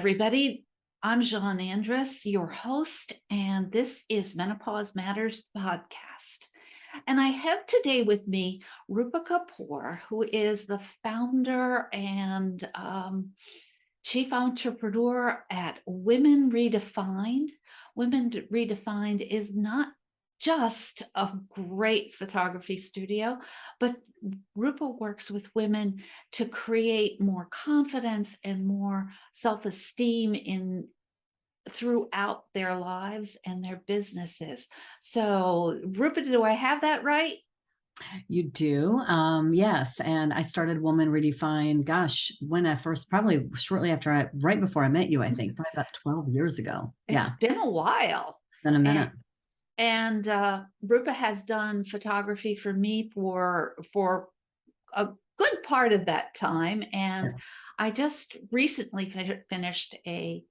everybody. I'm Jeanne Andrus, your host, and this is Menopause Matters podcast. And I have today with me Rupa Kapoor, who is the founder and chief entrepreneur at Women Redefined. Women Redefined is not just a great photography studio, but Rupa works with women to create more confidence and more self-esteem in throughout their lives and their businesses. So, Rupa, do I have that right? You do. Yes. And I started Woman Redefined, gosh, when I first, probably shortly after right before I met you, I think, probably about 12 years ago. It's Yeah. been a while. Been a minute. And Rupa has done photography for me for a good part of that time. And Yeah. I just recently finished a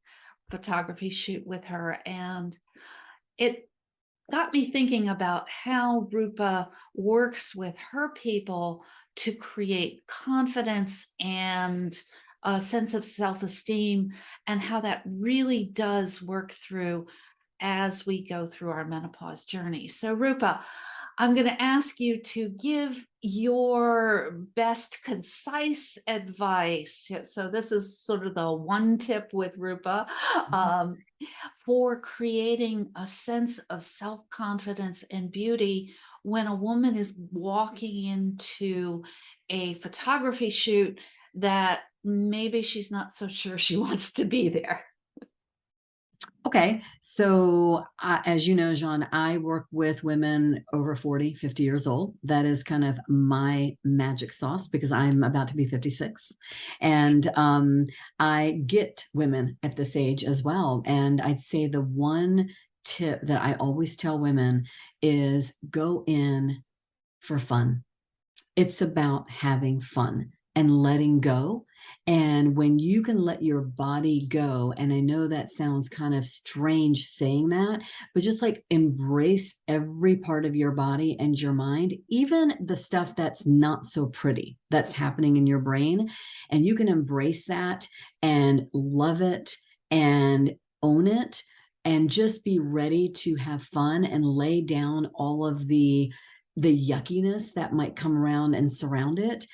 photography shoot with her, and it got me thinking about how Rupa works with her people to create confidence and a sense of self-esteem, and how that really does work through as we go through our menopause journey. So, Rupa, I'm going to ask you to give your best concise advice. So, this is sort of the one tip with Rupa for creating a sense of self-confidence and beauty when a woman is walking into a photography shoot that maybe she's not so sure she wants to be there. Okay. So, as you know, Jean, I work with women over 40, 50 years old. That is kind of my magic sauce because I'm about to be 56. And I get women at this age as well. And I'd say the one tip that I always tell women is go in for fun. It's about having fun and letting go. And when you can let your body go, and I know that sounds kind of strange saying that, but just like embrace every part of your body and your mind, even the stuff that's not so pretty that's happening in your brain. And you can embrace that and love it and own it and just be ready to have fun and lay down all of the yuckiness that might come around and surround it.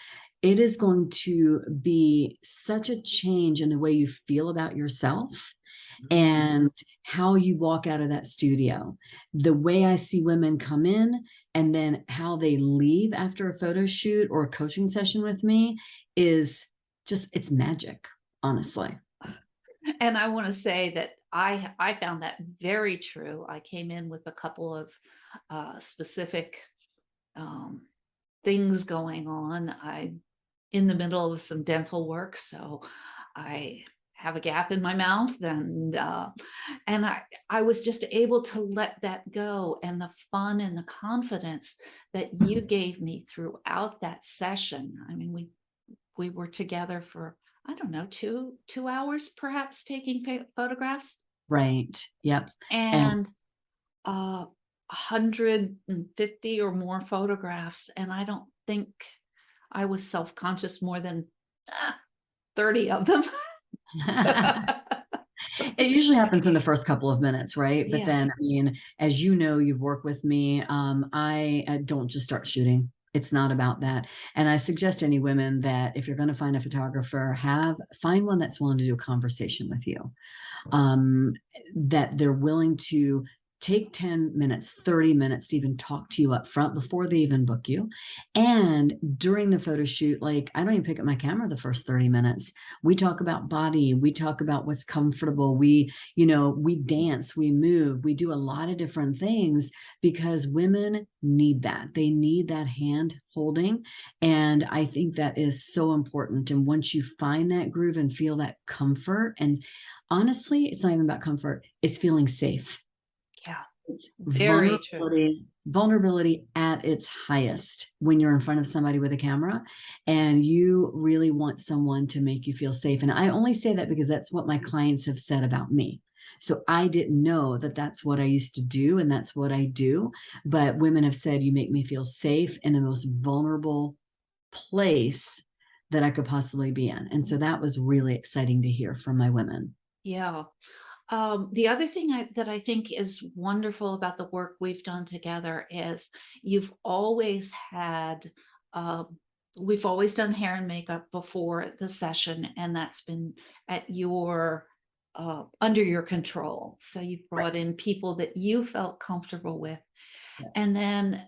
It is going to be such a change in the way you feel about yourself and how you walk out of that studio. The way I see women come in and then how they leave after a photo shoot or a coaching session with me is just, it's magic, honestly. And I want to say that I found that very true. I came in with a couple of specific things going on. I'm in the middle of some dental work, so I have a gap in my mouth, and I was just able to let that go, and the fun and the confidence that you gave me throughout that session. I mean, we were together for, I don't know, two hours perhaps, taking photographs. Right. Yep. And 150 or more photographs, and I don't think I was self-conscious more than 30 of them. It usually happens in the first couple of minutes, right? But Yeah. then, I mean, as you know, you've worked with me. I don't just start shooting. It's not about that. And I suggest any women that if you're going to find a photographer, find one that's willing to do a conversation with you, that they're willing to take 10 minutes, 30 minutes to even talk to you up front before they even book you. And during the photo shoot, like I don't even pick up my camera the first 30 minutes. We talk about body, we talk about what's comfortable. We dance, we move, we do a lot of different things because women need that. They need that hand holding. And I think that is so important. And once you find that groove and feel that comfort, and honestly, it's not even about comfort, it's feeling safe. Yeah, It's very true. vulnerability at its highest when you're in front of somebody with a camera and you really want someone to make you feel safe. And I only say that because that's what my clients have said about me. So I didn't know that that's what I used to do and that's what I do. But women have said, you make me feel safe in the most vulnerable place that I could possibly be in. And so that was really exciting to hear from my women. Yeah. The other thing that I think is wonderful about the work we've done together is you've always had, um, we've always done hair and makeup before the session, and that's been at your, under your control. So you've Right. brought in people that you felt comfortable with. Yeah. And then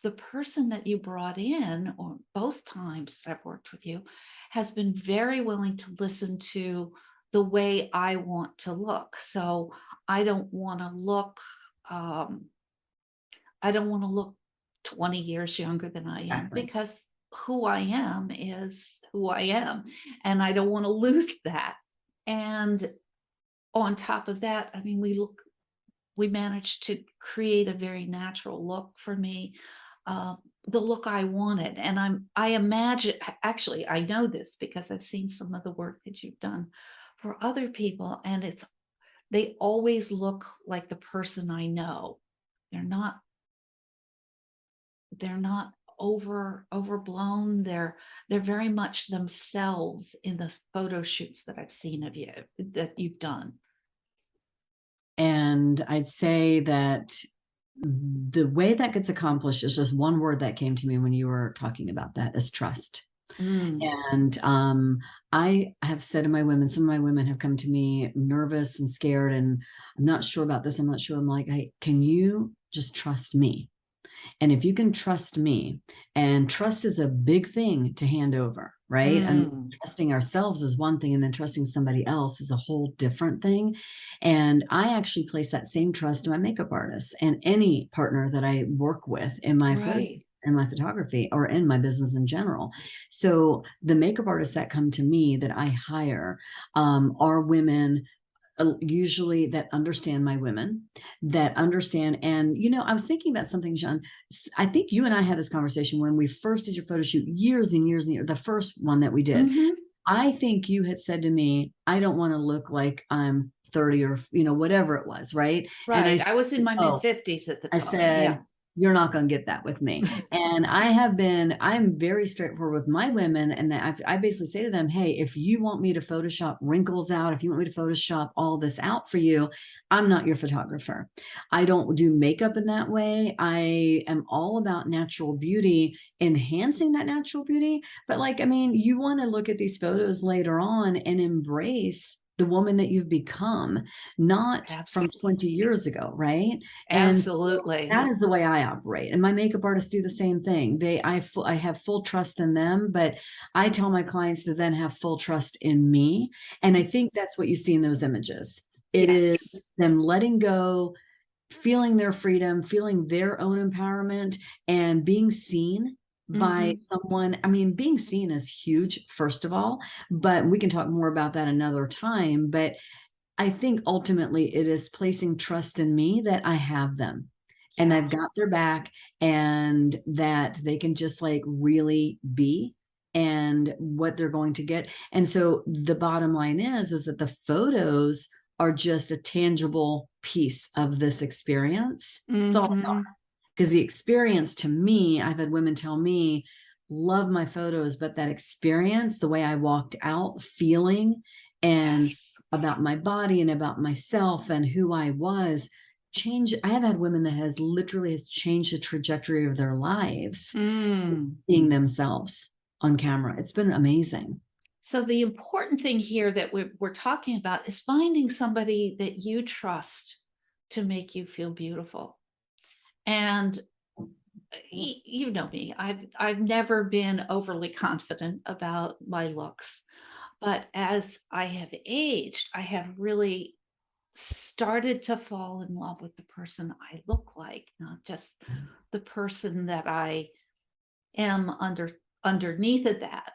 the person that you brought in, or both times that I've worked with you, has been very willing to listen to the way I want to look. So I don't want to look, um, I don't want to look 20 years younger than I am, Exactly. because who I am is who I am. And I don't want to lose that. And on top of that, I mean, we managed to create a very natural look for me, uh, the look I wanted. And I imagine, actually, I know this because I've seen some of the work that you've done for other people, and they always look like the person I know. They're not they're not overblown. They're very much themselves in the photo shoots that I've seen of you, that you've done. And I'd say that the way that gets accomplished is just one word that came to me when you were talking about that is trust. Mm, And I have said to my women, some of my women have come to me nervous and scared, and I'm not sure about this. I'm not sure. I'm like, hey, can you just trust me? And if you can trust me, and trust is a big thing to hand over, right? And mm, trusting ourselves is one thing, and then trusting somebody else is a whole different thing. And I actually place that same trust in my makeup artist and any partner that I work with in my photo right. in my photography or in my business in general. So the makeup artists that come to me that I hire are women usually that understand my women, that understand. And, I was thinking about something, John. I think you and I had this conversation when we first did your photo shoot years and years and years, the first one that we did. Hmm. I think you had said to me, I don't want to look like I'm 30 or, whatever it was. Right. And I Right. said, I was in my mid oh, 50s at the I time. Yeah. said, you're not going to get that with me. And I'm very straightforward with my women. And that I basically say to them, hey, if you want me to Photoshop wrinkles out, if you want me to Photoshop all this out for you, I'm not your photographer. I don't do makeup in that way. I am all about natural beauty, enhancing that natural beauty. But you want to look at these photos later on and embrace the woman that you've become, not from Abs 20 years ago, right? And absolutely. that is the way I operate. And my makeup artists do the same thing. I have full trust in them, but I tell my clients to then have full trust in me. And I think that's what you see in those images. It is Yes. them letting go, feeling their freedom, feeling their own empowerment, and being seen by Mhm. someone. I mean, being seen is huge, first of all, but we can talk more about that another time. But I think ultimately it is placing trust in me that I have them and Yeah. I've got their back, and that they can just really be and what they're going to get. And so the bottom line is that the photos are just a tangible piece of this experience. It's all Mhm. because the experience to me, I've had women tell me, love my photos, but that experience, the way I walked out feeling and Yes. about my body and about myself and who I was, change. I have had women that has changed the trajectory of their lives, Mm. being themselves on camera. It's been amazing. So the important thing here that we're talking about is finding somebody that you trust to make you feel beautiful. And you know me, I've never been overly confident about my looks, but as I have aged, I have really started to fall in love with the person I look like, not just the person that I am underneath of that.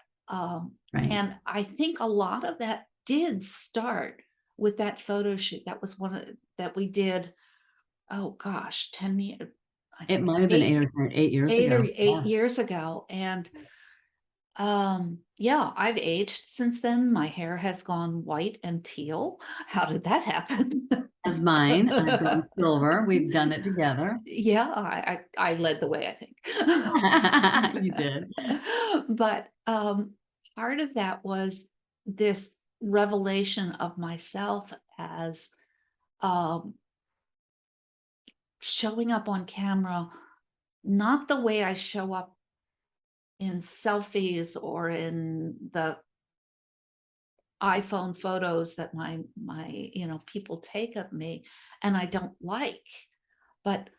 Right. And I think a lot of that did start with that photo shoot. That was one of that we did. Oh gosh, 10 years, It might have been eight, 8 years eight or ago. 8 years ago, and yeah, I've aged since then. My hair has gone white and teal. How did that happen? As mine, I've gone silver. We've done it together. Yeah, I led the way, I think. You did. But part of that was this. revelation of myself as um, showing up on camera, not the way I show up in selfies or in the iPhone photos that my people take of me and I don't like, but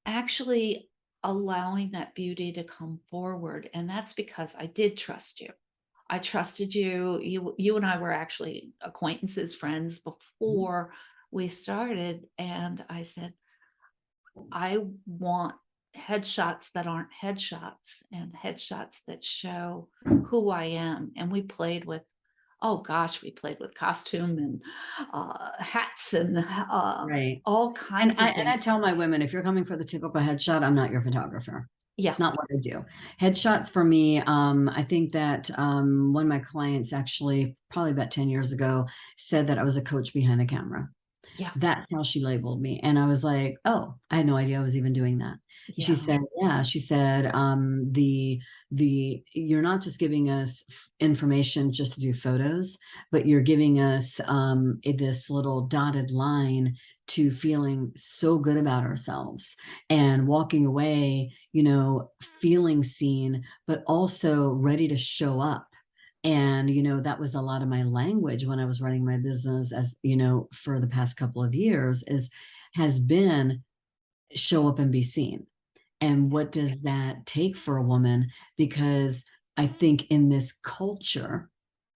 actually allowing that beauty to come forward. And that's because I did trust you. I trusted you. You and I were actually acquaintances, friends Mhm. before we started. And I said, I want headshots that aren't headshots and headshots that show who I am. And we played with, oh gosh, we played with costume and hats and Right. all And kinds I of and I things. tell my women, if you're coming for the typical headshot, I'm not your photographer. It's Yeah, not what I do. Headshots for me, I think that one of my clients actually probably about 10 years ago said that I was a coach behind the camera. yeah, That's how she labeled me. And I was like, oh, I had no idea I was even doing that. And she yeah, said, yeah, she said, you're not just giving us information just to do photos, but you're giving us this little dotted line to feeling so good about ourselves and walking away, feeling seen, but also ready to show up. And, that was a lot of my language when I was running my business, as for the past couple of years, has been show up and be seen. And what does that take for a woman? Because I think in this culture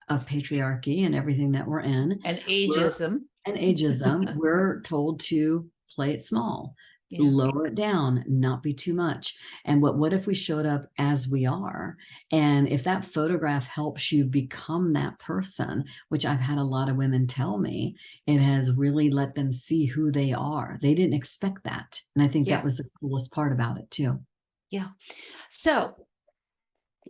of patriarchy and everything that we're in, and we're ageism. and ageism, we're told to play it small, Yeah, lower it down, not be too much. And what if we showed up as we are? And if that photograph helps you become that person, which I've had a lot of women tell me, it has really let them see who they are. They didn't expect that. And I think that yeah, was the coolest part about it too. yeah. So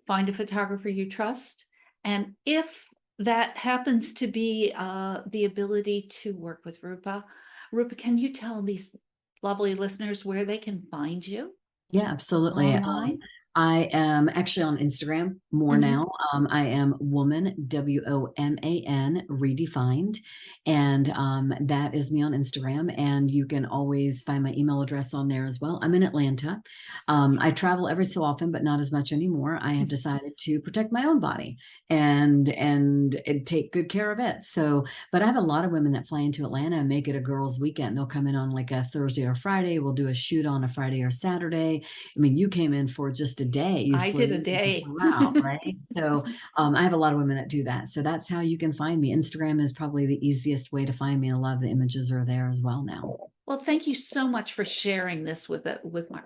find a photographer you trust. And if that happens to be the ability to work with Rupa, Rupa, can you tell these lovely listeners where they can find you Yeah, absolutely. online? I am actually on Instagram more Mhm. now. I am Woman, WOMAN, Redefined. And that is me on Instagram. And you can always find my email address on there as well. I'm in Atlanta. I travel every so often, but not as much anymore. I have decided to protect my own body and take good care of it. So, but I have a lot of women that fly into Atlanta and make it a girls' weekend. They'll come in on like a Thursday or Friday. We'll do a shoot on a Friday or Saturday. I mean, you came in for just a day. You I flew did a in and day. flew out, right? So I have a lot of women that do that. So that's how you can find me. Instagram is probably the easiest way to find me. A lot of the images are there as well now. Well, thank you so much for sharing this with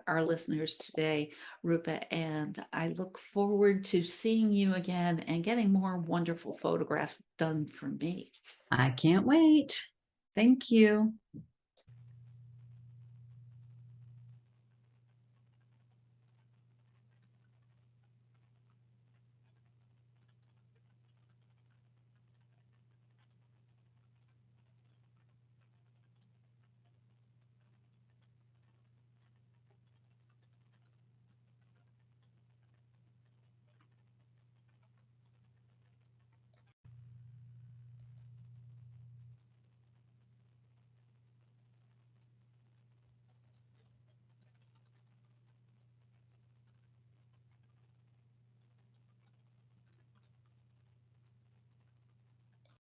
our listeners today, Rupa. And I look forward to seeing you again and getting more wonderful photographs done for me. I can't wait. Thank you.